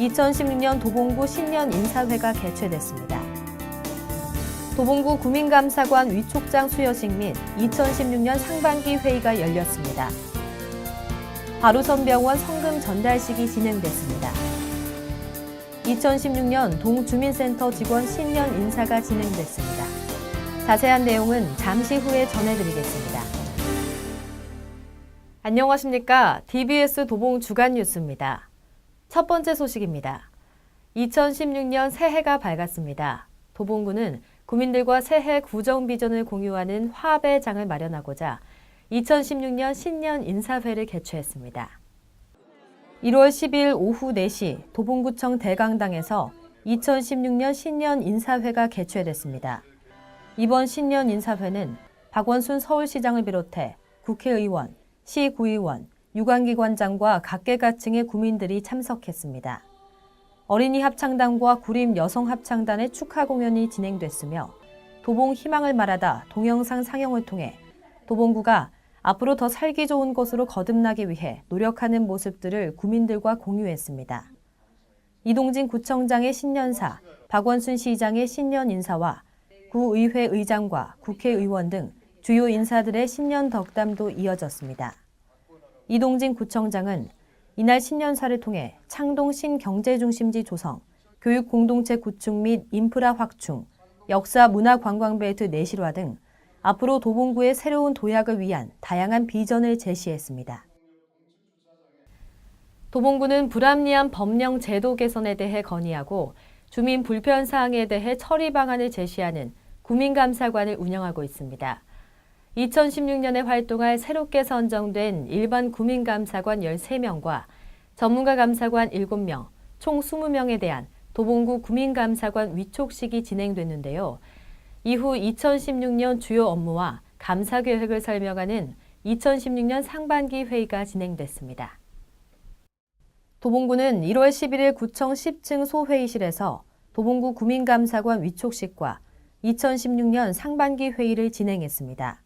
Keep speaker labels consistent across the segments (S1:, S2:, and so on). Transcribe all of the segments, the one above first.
S1: 2016년 도봉구 신년 인사회가 개최됐습니다. 도봉구 구민감사관 위촉장 수여식 및 2016년 상반기 회의가 열렸습니다. 바로선병원 성금 전달식이 진행됐습니다. 2016년 동주민센터 직원 신년 인사가 진행됐습니다. 자세한 내용은 잠시 후에 전해드리겠습니다. 안녕하십니까? DBS 도봉 주간 뉴스입니다. 첫 번째 소식입니다. 2016년 새해가 밝았습니다. 도봉구는 구민들과 새해 구정 비전을 공유하는 화합의 장을 마련하고자 2016년 신년 인사회를 개최했습니다. 1월 10일 오후 4시 도봉구청 대강당에서 2016년 신년 인사회가 개최됐습니다. 이번 신년 인사회는 박원순 서울시장을 비롯해 국회의원, 시구의원, 유관기관장과 각계각층의 구민들이 참석했습니다. 어린이 합창단과 구림 여성 합창단의 축하 공연이 진행됐으며 도봉 희망을 말하다 동영상 상영을 통해 도봉구가 앞으로 더 살기 좋은 곳으로 거듭나기 위해 노력하는 모습들을 구민들과 공유했습니다. 이동진 구청장의 신년사, 박원순 시장의 신년 인사와 구의회 의장과 국회의원 등 주요 인사들의 신년 덕담도 이어졌습니다. 이동진 구청장은 이날 신년사를 통해 창동 신경제중심지 조성, 교육 공동체 구축 및 인프라 확충, 역사 문화관광벨트 내실화 등 앞으로 도봉구의 새로운 도약을 위한 다양한 비전을 제시했습니다. 도봉구는 불합리한 법령 제도 개선에 대해 건의하고 주민 불편 사항에 대해 처리 방안을 제시하는 구민감사관을 운영하고 있습니다. 2016년에 활동할 새롭게 선정된 일반 구민감사관 13명과 전문가 감사관 7명, 총 20명에 대한 도봉구 구민감사관 위촉식이 진행됐는데요. 이후 2016년 주요 업무와 감사 계획을 설명하는 2016년 상반기 회의가 진행됐습니다. 도봉구는 1월 11일 구청 10층 소회의실에서 도봉구 구민감사관 위촉식과 2016년 상반기 회의를 진행했습니다.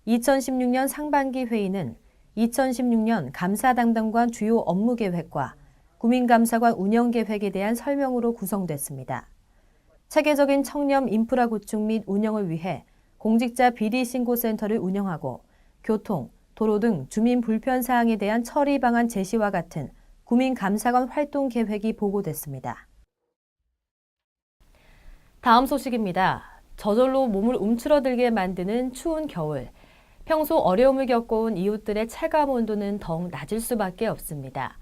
S1: 2016년 상반기 회의는 2016년 감사 담당관 주요 업무 계획과 구민감사관 운영 계획에 대한 설명으로 구성됐습니다. 체계적인 청렴 인프라 구축 및 운영을 위해 공직자 비리 신고센터를 운영하고 교통, 도로 등 주민 불편 사항에 대한 처리 방안 제시와 같은 구민감사관 활동 계획이 보고됐습니다. 다음 소식입니다. 저절로 몸을 움츠러들게 만드는 추운 겨울. 평소 어려움을 겪어온 이웃들의 체감 온도는 더욱 낮을 수밖에 없습니다.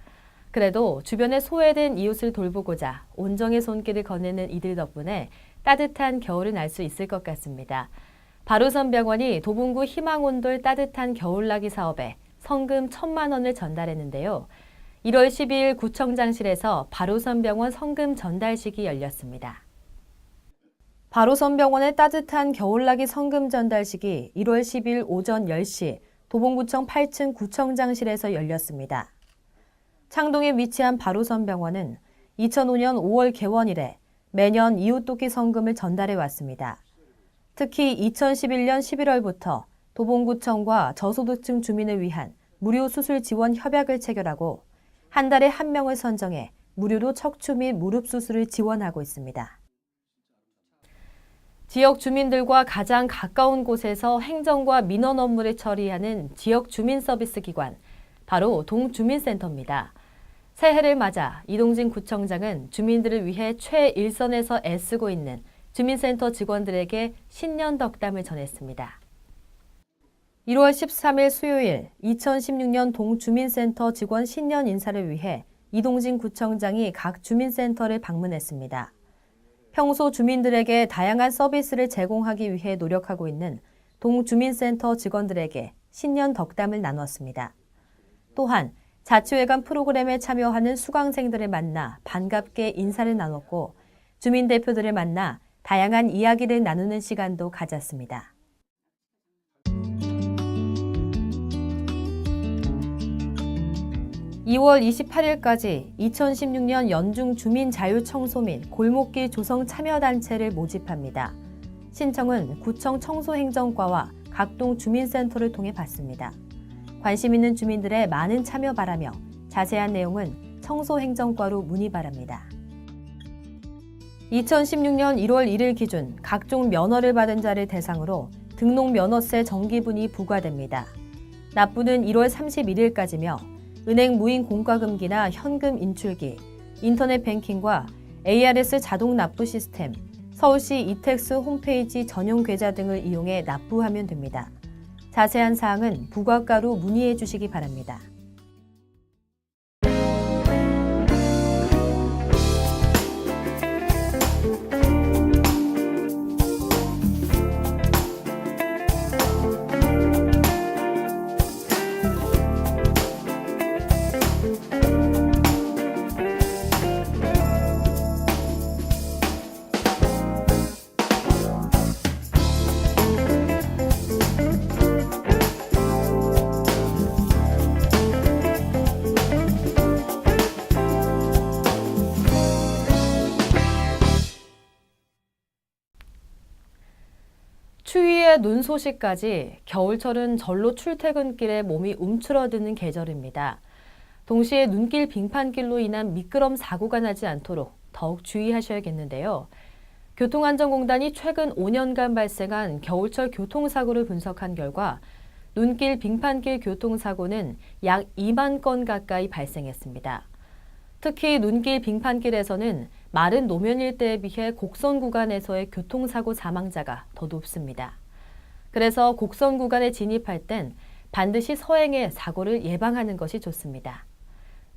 S1: 그래도 주변에 소외된 이웃을 돌보고자 온정의 손길을 건네는 이들 덕분에 따뜻한 겨울을 날 수 있을 것 같습니다. 바로선병원이 도봉구 희망온돌 따뜻한 겨울나기 사업에 성금 1,000만 원을 전달했는데요. 1월 12일 구청장실에서 바로선병원 성금 전달식이 열렸습니다. 바로선병원의 따뜻한 겨울나기 성금 전달식이 1월 10일 오전 10시 도봉구청 8층 구청장실에서 열렸습니다. 창동에 위치한 바로선병원은 2005년 5월 개원 이래 매년 이웃돕기 성금을 전달해 왔습니다. 특히 2011년 11월부터 도봉구청과 저소득층 주민을 위한 무료 수술 지원 협약을 체결하고 한 달에 한 명을 선정해 무료로 척추 및 무릎 수술을 지원하고 있습니다. 지역 주민들과 가장 가까운 곳에서 행정과 민원 업무를 처리하는 지역 주민 서비스 기관, 바로 동주민센터입니다. 새해를 맞아 이동진 구청장은 주민들을 위해 최일선에서 애쓰고 있는 주민센터 직원들에게 신년 덕담을 전했습니다. 1월 13일 수요일 2016년 동주민센터 직원 신년 인사를 위해 이동진 구청장이 각 주민센터를 방문했습니다. 평소 주민들에게 다양한 서비스를 제공하기 위해 노력하고 있는 동주민센터 직원들에게 신년 덕담을 나눴습니다. 또한 자치회관 프로그램에 참여하는 수강생들을 만나 반갑게 인사를 나눴고 주민 대표들을 만나 다양한 이야기를 나누는 시간도 가졌습니다. (2월 28일까지) 2016년 연중 주민자유청소 및 골목길 조성 참여단체를 모집합니다. 신청은 구청 청소행정과와 각동 주민센터를 통해 받습니다. 관심 있는 주민들의 많은 참여 바라며 자세한 내용은 청소행정과로 문의 바랍니다. 2016년 1월 1일 기준 각종 면허를 받은 자를 대상으로 등록 면허세 정기분이 부과됩니다. 납부는 1월 31일까지며 은행 무인 공과금기나 현금 인출기, 인터넷 뱅킹과 ARS 자동 납부 시스템, 서울시 이택스 홈페이지 전용 계좌 등을 이용해 납부하면 됩니다. 자세한 사항은 부가가로 문의해 주시기 바랍니다. 추위에 눈 소식까지 겨울철은 절로 출퇴근길에 몸이 움츠러드는 계절입니다. 동시에 눈길 빙판길로 인한 미끄럼 사고가 나지 않도록 더욱 주의하셔야겠는데요. 교통안전공단이 최근 5년간 발생한 겨울철 교통사고를 분석한 결과 눈길 빙판길 교통사고는 약 2만 건 가까이 발생했습니다. 특히 눈길 빙판길에서는 마른 노면일 때에 비해 곡선 구간에서의 교통사고 사망자가 더 높습니다. 그래서 곡선 구간에 진입할 땐 반드시 서행해 사고를 예방하는 것이 좋습니다.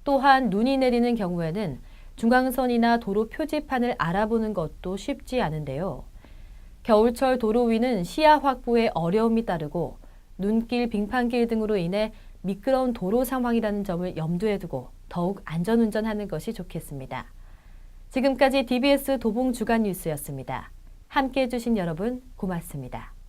S1: 또한 눈이 내리는 경우에는 중앙선이나 도로 표지판을 알아보는 것도 쉽지 않은데요. 겨울철 도로 위는 시야 확보에 어려움이 따르고 눈길, 빙판길 등으로 인해 미끄러운 도로 상황이라는 점을 염두에 두고 더욱 안전운전하는 것이 좋겠습니다. 지금까지 DBS 도봉 주간 뉴스였습니다. 함께해 주신 여러분 고맙습니다.